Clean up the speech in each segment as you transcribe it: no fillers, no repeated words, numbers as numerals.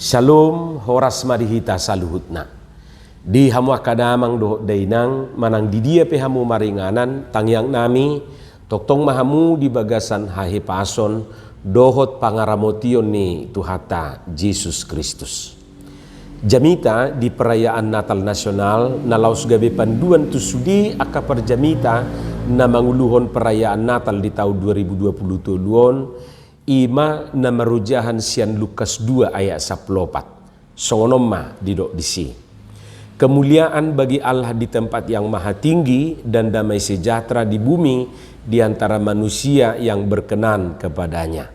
Shalom horas marihita saluhutna. Di hamu akadamang doh dainang manang di dia pe hamu maringanan tangyang nami toktong mahamu di bagasan hahe pason dohot pangaramotion ni Tuhata Yesus Kristus. Jamita di perayaan Natal Nasional na laos gabi panduan tu sudi aka perjamita na manguluhon perayaan Natal di tahun 2020 tuluon ima na marujahan sian Lukas 2 ayat 14 songonoma didok disi. Kemuliaan bagi Allah di tempat yang maha tinggi dan damai sejahtera di bumi di antara manusia yang berkenan kepadanya.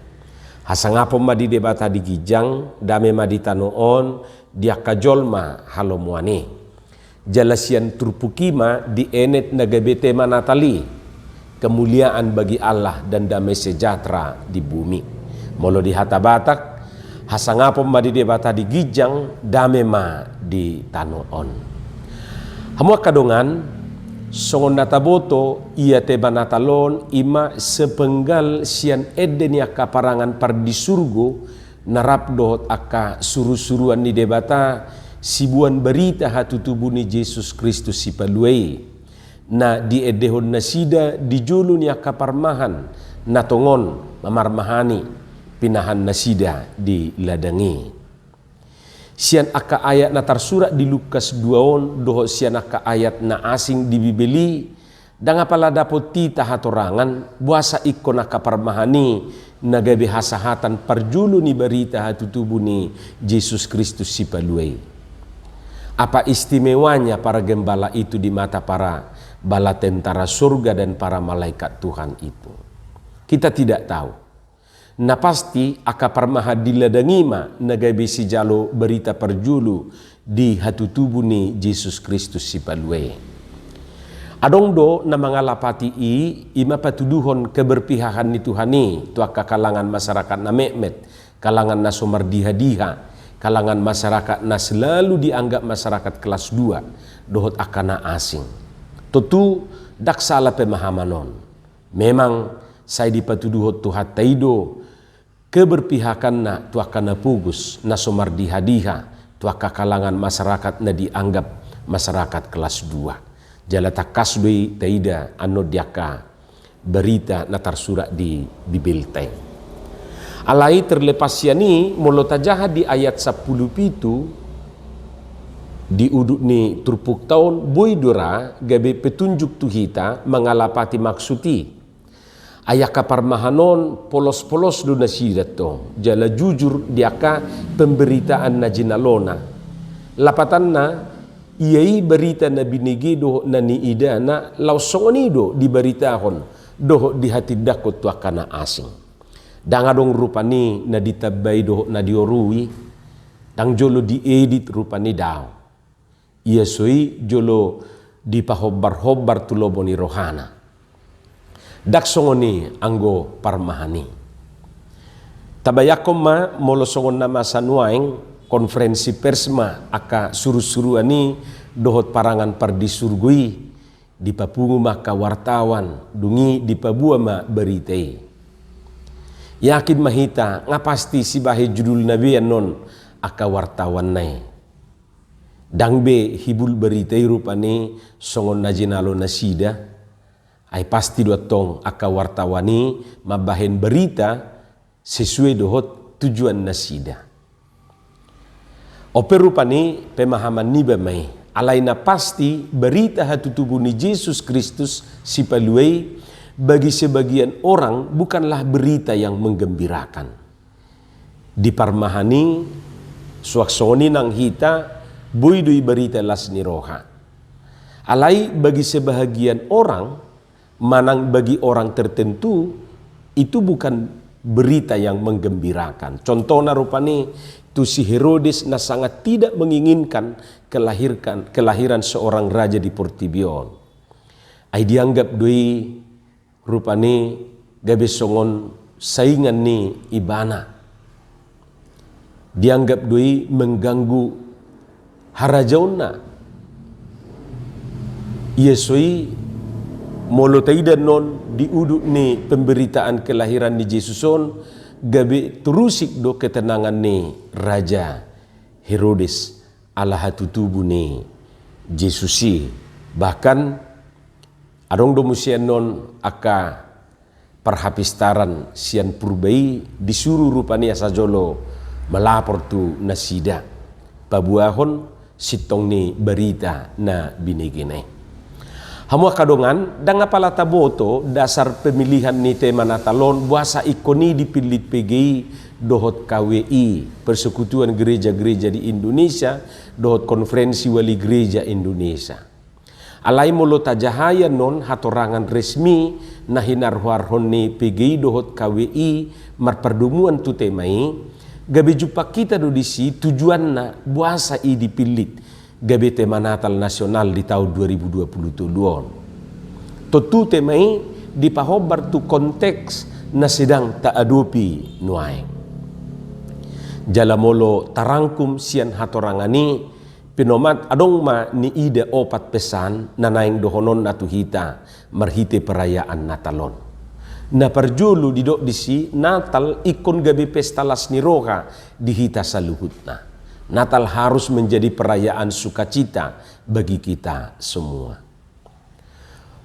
Hasangapom madi debata di gijang dame madi tanoon dia kajolma halomuane. Jalasian turpukima di enet nagabete manatali. Kemuliaan bagi Allah dan damai sejahtera di bumi. Molo di hata batak, hasangapom madi debata di gijang, dame ma di tanoon. Hamua kadongan, songon nataboto, ia teba natalon, ima sepenggal sian eden ya kaparangan par di surgo, narap dohot aka suru-suruan ni debata, sibuan berita hatutubu ni Yesus Kristus si paluei. Na di edehon nasida di julun ya kaparmahan natongon mamarmahani pinahan nasida di ladangi. Sian aka ayat na tarsurat di Lukas 2 doho sian aka ayat na asing di Bibeli dan apala dapot tita hatorangan buasa ikon aka parmahani nagabe hasahatan parjulu ni berita hatutubu ni Yesus Kristus si paluei. Apa istimewanya para gembala itu di mata para bala tentara surga dan para malaikat Tuhan itu? Kita tidak tahu. Nah pasti aka parmaha diladangima nagabe si jalo berita perjulu di hatutubu ni Yesus Kristus si palue. Adong do na mangalapati ima patuduhon keberpihakan ni Tuhani tu aka kalangan masyarakat na mekmet, kalangan na somardiha-diha, kalangan masyarakat na selalu dianggap masyarakat kelas 2 dohot akana asing. Tentu dak salah pemahamanon. Memang saya dipatuduhot Tuhan taido keberpihakan na tu akana pugus na somardiha-diha tu aka kalangan masyarakat na dianggap masyarakat kelas 2. Jalata kasdoi taida ano diaka berita na tarsurat di Bibelteng. Alai terlepas yani molotajah di ayat 10 itu di uduk ni turpuk tahun boydura gabe petunjuk tuhita mengalapati maksuti ayaka parmahanon polos-polos do nasidat to jala jujur diaka pemberitaan na jinalona lapatanna iyai berita na binigi do na ni ida na lausongonido diberitahon do di hati dakot tu akana asing dangadong rupani na ditabay do na diorui dang jolo diedit rupani daw. Ia soi jolo di pahobbar-hobbar tuloboni rohana. Dak songoni anggo parmahani. Tabayakom ma molo songon nama sanuaing konferensi persma aka suru-suruani dohot parangan pardisurgui di papungu maka wartawan dungi di pabua ma beritei. Yakin mahita ngapasti si bahe judul nabi non aka wartawan nai. Dangbe hibul beritai rupani songon najinalo nasida ay pasti duatong aka wartawani mabahen berita sesuai dohot tujuan nasida. Oper rupani pemahaman niba mai alaina pasti berita hatutubu ni Yesus Kristus si paluei bagi sebagian orang bukanlah berita yang menggembirakan. Diparmahani suaksoni nang hita buidui berita las ni roha. Alai bagi sebahagian orang, manang bagi orang tertentu, itu bukan berita yang menggembirakan. Contohnya rupani, tu si Herodes na sangat tidak menginginkan kelahiran seorang raja di Portibion. Ai dianggap doi rupani gabe songon saingan ni ibana. Dianggap doi mengganggu harajauna Yesoi molo taida non diuduk ni pemberitaan kelahiran ni Yesuson gabe terusik do ketenangan ni raja Herodes ala hatutubune Jesusi. Bahkan adong domusian non aka perhapistaran sian purbai disuruh rupanya sajolo melapor tu nasida pabuahon sitong ni berita na binigine. Hamu kadongan danga pala taboto dasar pemilihan ni tema natalon buasa ikoni dipilih PGI dohot KWI Persekutuan Gereja-Gereja di Indonesia dohot Konferensi Wali Gereja Indonesia. Alai molo tajahaya non hatorangan resmi na hinarhuarhon ni PGI dohot KWI marperdumuan tu temai gabe jupa kita do disi tujuan na buasa i dipilih gabe tema Natal nasional di tahun 2022. Totu temai dipahobar tu konteks na sedang taadupi nuai. Jalamolo tarangkum sian hatorangani pinomat adong ma ni ide opat pesan na naing dohonon natu hita marhite perayaan Natalon. Na perjulu didok disi Natal ikon gabe pesta lasniroha di hita saluhutna. Natal harus menjadi perayaan sukacita bagi kita semua.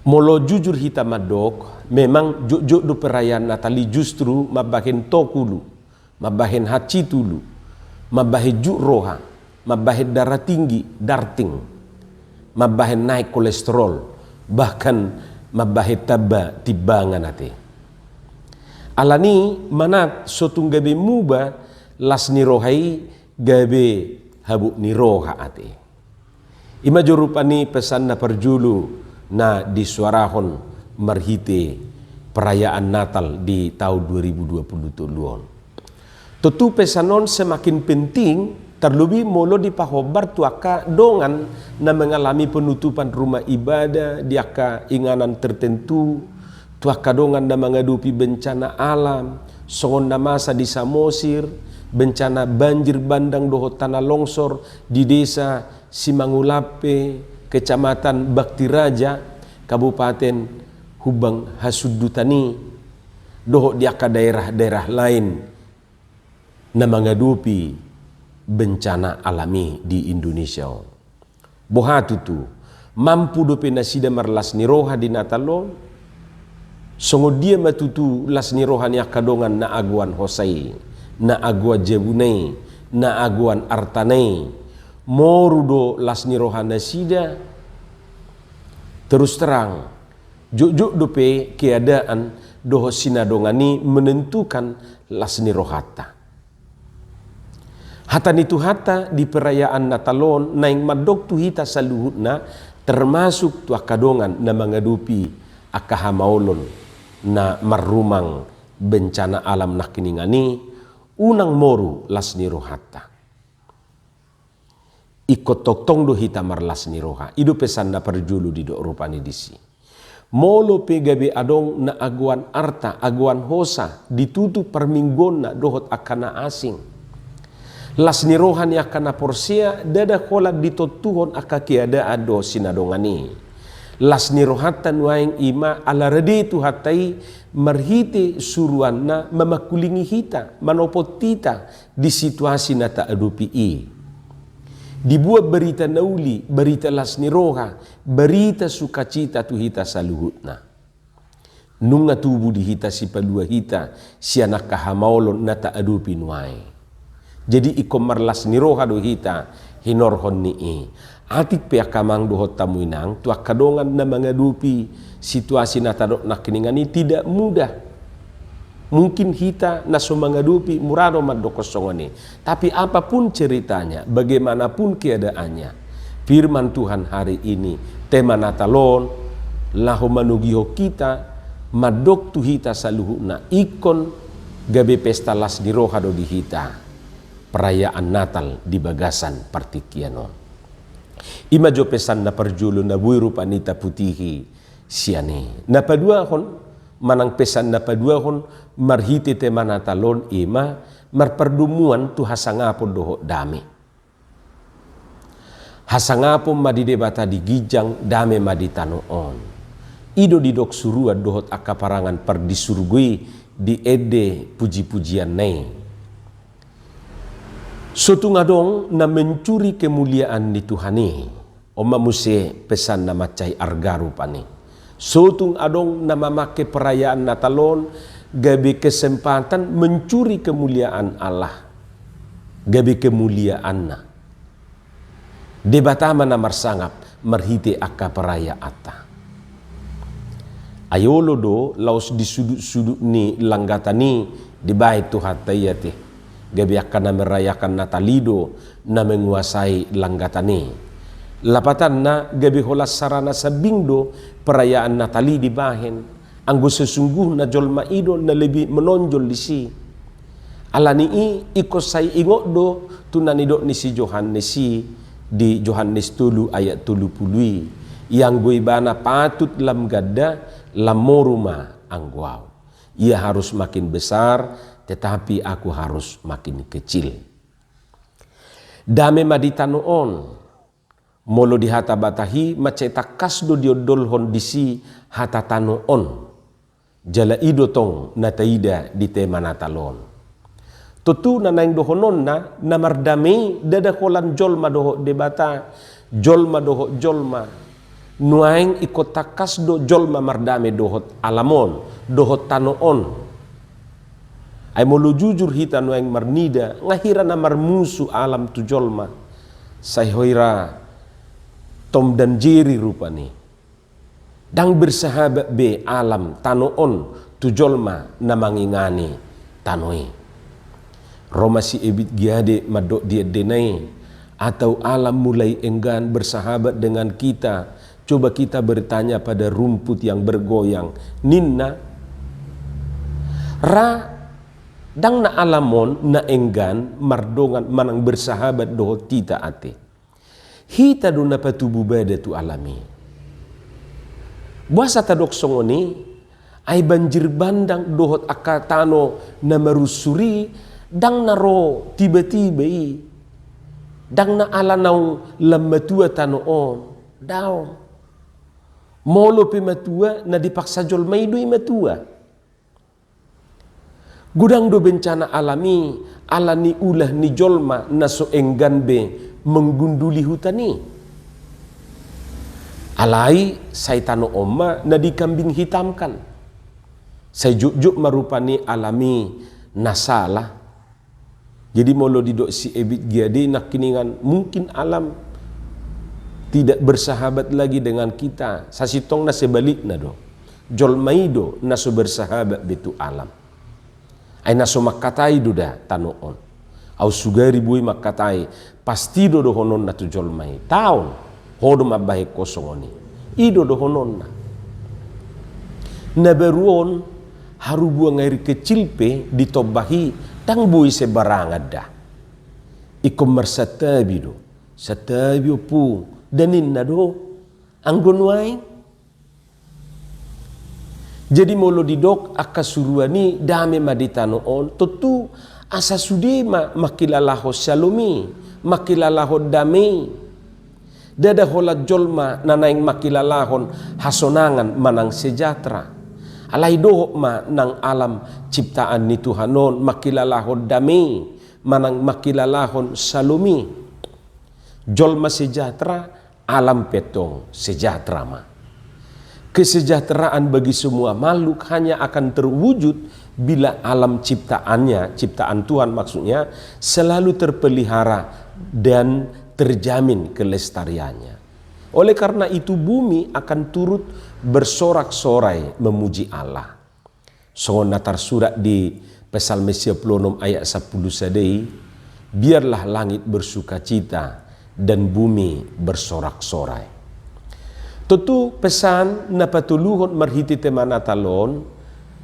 Molo jujur hita madok, memang jujur do perayaan Natali justru mabahin tokulu, mabahin haci tulu, mabahin juk roha, mabahin darah tinggi, darting, mabahin naik kolesterol, bahkan mabahin taba tibangan ate. Alani manat sotung gabe muba las nirohai gabe habuk niroha ate. Ima jorupani pesan na perjulu na disuarahon marhite perayaan Natal di tahun 2022. Tentu pesanon semakin penting terlebih molo dipahobar tuaka dongan na mengalami penutupan rumah ibadah di aka inganan tertentu, tuaka dongan na menghadapi bencana alam, songon na masa di Samosir, bencana banjir bandang dohot tanah longsor di desa Simangulape, Kecamatan Bakti Raja, Kabupaten Hubang Hasudutani, dohot di aka daerah-daerah lain na menghadapi bencana alami di Indonesia. Bohatu tu mampu dope nasida marlas niroha di Natalon, songo dia matutu las niroha ni akadongan na aguan Hosai, na agua jebunei, na aguan artanei, morudo las nirohana sida. Terus terang juk dope keadaan doho sinadongani menentukan las nirohata. Hata nitu hata di perayaan Natalon naing madok tu hita saluhutna termasuk tu akadongan na mengadupi akahamaulon na marrumang bencana alam nakiningani unang moru las nirohata. Ikut toktong do hita marlas niroha. Idu pesan na perjulu di do rupani disi. Molo pegabe adong na aguan arta, aguan hosa, ditutup perminggon na dohot akana asing. Las nirohan ya kana porsia dada kolak ditotuhon aka keadaan do sinadongani. Las nirohatan waing ima ala redi tu hatai marhite suruanna memakulingi hita, manopot tita di situasi na taadupi i. Dibuat berita nauli, berita las niroha, berita sukacita tu hita saluhutna. Nunga tubu di hita si palua hita si anak kahamaulon na taadupi nuai. Jadi ikomar las niroha do hita hinorhon ni i. Atik pia kamang dohot tamuinang tuak kadongan na mengadupi situasi na tadok nakiningani tidak mudah. Mungkin hita naso mengadupi murado madokosongoni. Tapi apapun ceritanya, bagaimanapun keadaannya, firman Tuhan hari ini, tema Natalon, lahu manugiho kita, madok tu hita saluhuna ikon gabe pesta las niroha do di hita. Perayaan Natal di Bagasan Partikianon. Ima jo pesan na perjulu na buiru panita putihi siane. Na paduahon manang pesan na paduahon marhiti tema Natalon ima marperdumuan tu hasangapon doho dame. Hasangapon madidebata di gijang dame maditanoon. Ido didok suruan dohot akaparangan perdisurgui di ede puji-pujian nei. Suatu ngadong na mencuri kemuliaan ni Tuhani. Oma muse pesan na macai argaru pani. Suatu ngadong na mamake perayaan Natalon gabi kesempatan mencuri kemuliaan Allah. Gabi kemuliaan na. Debatama na marsangap marhite akka perayaata. Ayolo do laos di sudut-sudut ni langgatani di bait tuhatayate. Gabi akan merayakan Natalido na menguasai langgatani. Lapatan na gabi holas sarana sabindo perayaan Natali di bahen. Anggo sesungguh na jolma ido na lebih menonjol di si. Alani ikosai ingok do tunanido ni si Johannesi di Yohanes 3 ayat 30 yang gue bana patut lam gada lam moruma angguau. Ia harus makin besar tetapi aku harus makin kecil. Dame maditanoon molo di hata batahi maceta kasdo diodolhon disi hata tanoon jala idotong nataida di tema Natalon. Tutu na naing dohonon na namardami dadakolan jolma doho debata jolma doho jolma nuaing ikot takas do jolma mardame dohot alamon dohot tanoon. Ay molo jujur hita nuaing marnida ngahira na marmusu alam tu jolma sayhoira tom dan jeri rupani dang bersahabat be alam tanoon tu jolma na mangingani tanoi. Roma si ebit giade madok dia denai atau alam mulai enggan bersahabat dengan kita. Coba kita bertanya pada rumput yang bergoyang. Ninna ra dang na alamon na enggan mardongan manang bersahabat dohot tita ate. Hita do na patubu bada tu alami. Buasa tadok songoni ay banjir bandang dohot akatano na marusuri dang naro tiba-tiba dang na alanaw lamatua tanoon daw molo pe matua na dipaksa jol maidoy matua gudang do bencana alami alani ulah ni jolma na so enggan be menggunduli hutani alai saitano oma na dikambing hitamkan say juk marupani alami nasalah. Jadi molo didok si ebit giade nak kiningan mungkin alam tidak bersahabat lagi dengan kita. Sasitong na sebalik na do. Jolmaido na so bersahabat betu alam. Ay na so makatai do da tanoon. Au sugari bui makatai pasti do honon na tu jolmai. Taon hodo mabahe kosongoni. Ido do honon na. Naberuon haru buang air kecil pe ditobahi tang bui sebarangad da. Ikom marsatabi do. Satabi pu danin na do. Anggonwain. Jadi molo didok akasuruani dame maditanoon. Tutu asa sudema makilalaho salomi. Makilalaho dame. Dada hola jolma nanaing makilalahon hasonangan manang sejahtera. Alay doho ma nang alam ciptaan ni Tuhanon makilalahon dami manang makilalahon salumi jolma sejahtera alam petong sejahtera ma. Kesejahteraan bagi semua makhluk hanya akan terwujud bila alam ciptaannya, ciptaan Tuhan maksudnya selalu terpelihara dan terjamin kelestariannya. Oleh karena itu bumi akan turut bersorak-sorai memuji Allah. So natar surat di Psalm 26 ayat 10 sadai, biarlah langit bersukacita dan bumi bersorak-sorai. Tentu pesan na patuluhon marhiti tema Natalon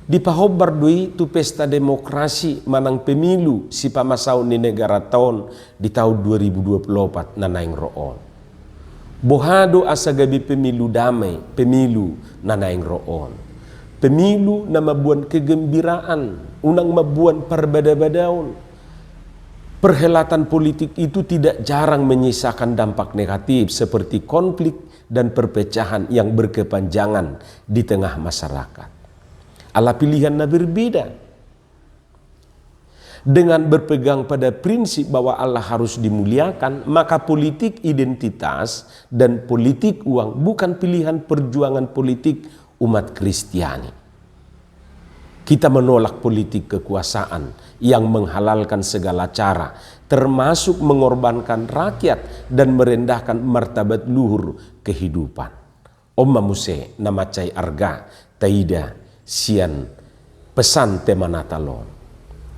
dipahobar dui tu pesta demokrasi manang pemilu si pamasaw ni negara tahun di tahun 2024 na naing roon. Bohado asa gabi pemilu damai, pemilu na naing roon. Pemilu na mabuan kegembiraan, unang mabuan perbada-badaon. Perhelatan politik itu tidak jarang menyisakan dampak negatif seperti konflik dan perpecahan yang berkepanjangan di tengah masyarakat. Ala pilihan na berbeda. Dengan berpegang pada prinsip bahwa Allah harus dimuliakan, maka politik identitas dan politik uang bukan pilihan perjuangan politik umat Kristiani. Kita menolak politik kekuasaan yang menghalalkan segala cara, termasuk mengorbankan rakyat dan merendahkan martabat luhur kehidupan. Omma muse namacai arga taida sian pesan tema Natalon.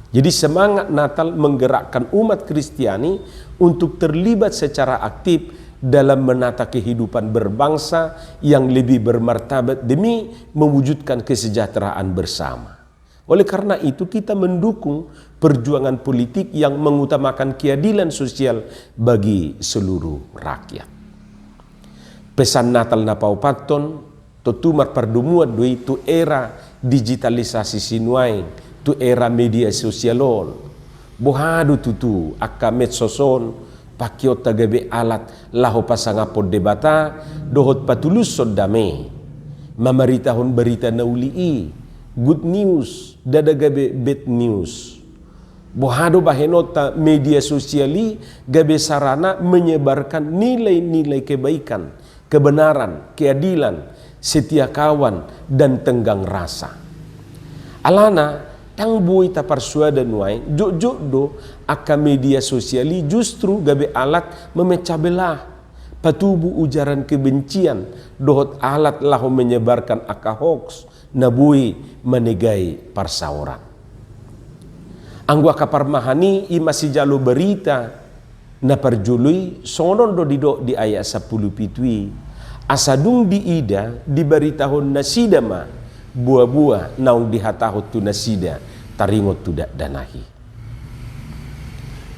Jadi semangat Natal menggerakkan umat Kristiani untuk terlibat secara aktif dalam menata kehidupan berbangsa yang lebih bermartabat demi mewujudkan kesejahteraan bersama. Oleh karena itu kita mendukung perjuangan politik yang mengutamakan keadilan sosial bagi seluruh rakyat. Pesan Natal na paupaton totumar pardumuat do itu era digitalisasi sinuai, tu era media sosialon, bohadu tutu akka medsoson pakiot tagabe alat laho pasangapod debata dohot patulus sodame mamaritahon berita naulii good news dadagabe bad news. Bohado bahenota media sosiali gabe sarana menyebarkan nilai-nilai kebaikan, kebenaran, keadilan, setia kawan dan tenggang rasa. Alana tang bui tapar suada nuai jok do aka media sosiali justru gabe alat memecah belah patubu ujaran kebencian dohot alat lahu menyebarkan aka hoax nabui menegai parsaoran. Anggu aka parmahani i masih jalo berita na parjului sonon do di ayat 10 pitui asadung di ida di beritahun nasidama buah-buah naung dihatahut tu nasida taringot tu danahi.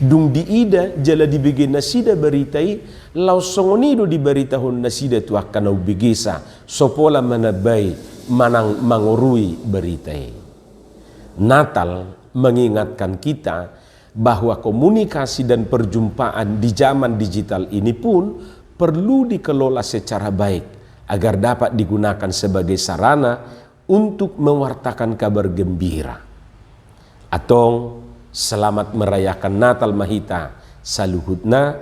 Dung di ida jala dibagi nasida beritai lau songonido di beritahun nasida tu akan nau begesa sopola manabai manang mangurui beritai. Natal mengingatkan kita bahwa komunikasi dan perjumpaan di zaman digital ini pun perlu dikelola secara baik agar dapat digunakan sebagai sarana untuk mewartakan kabar gembira. Atong selamat merayakan Natal Mahita saluhutna,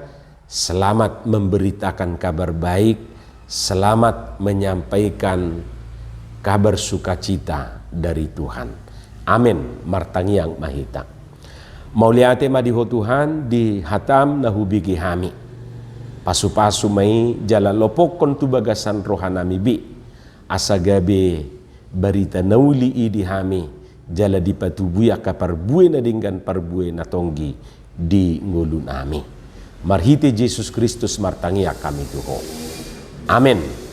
selamat memberitakan kabar baik, selamat menyampaikan kabar sukacita dari Tuhan. Amin martangiang Mahita. Mauliate madiho Tuhan di hatam nahubigi hami. Pasu-pasu mai jala lopokon tu bagasan rohanami bi. Asagabe barita nauli di hami jala di patubuya ka parbue na dinggan parbue na tonggi di ngulun ami. Marhite Yesus Kristus martangia kami tuho. Amin.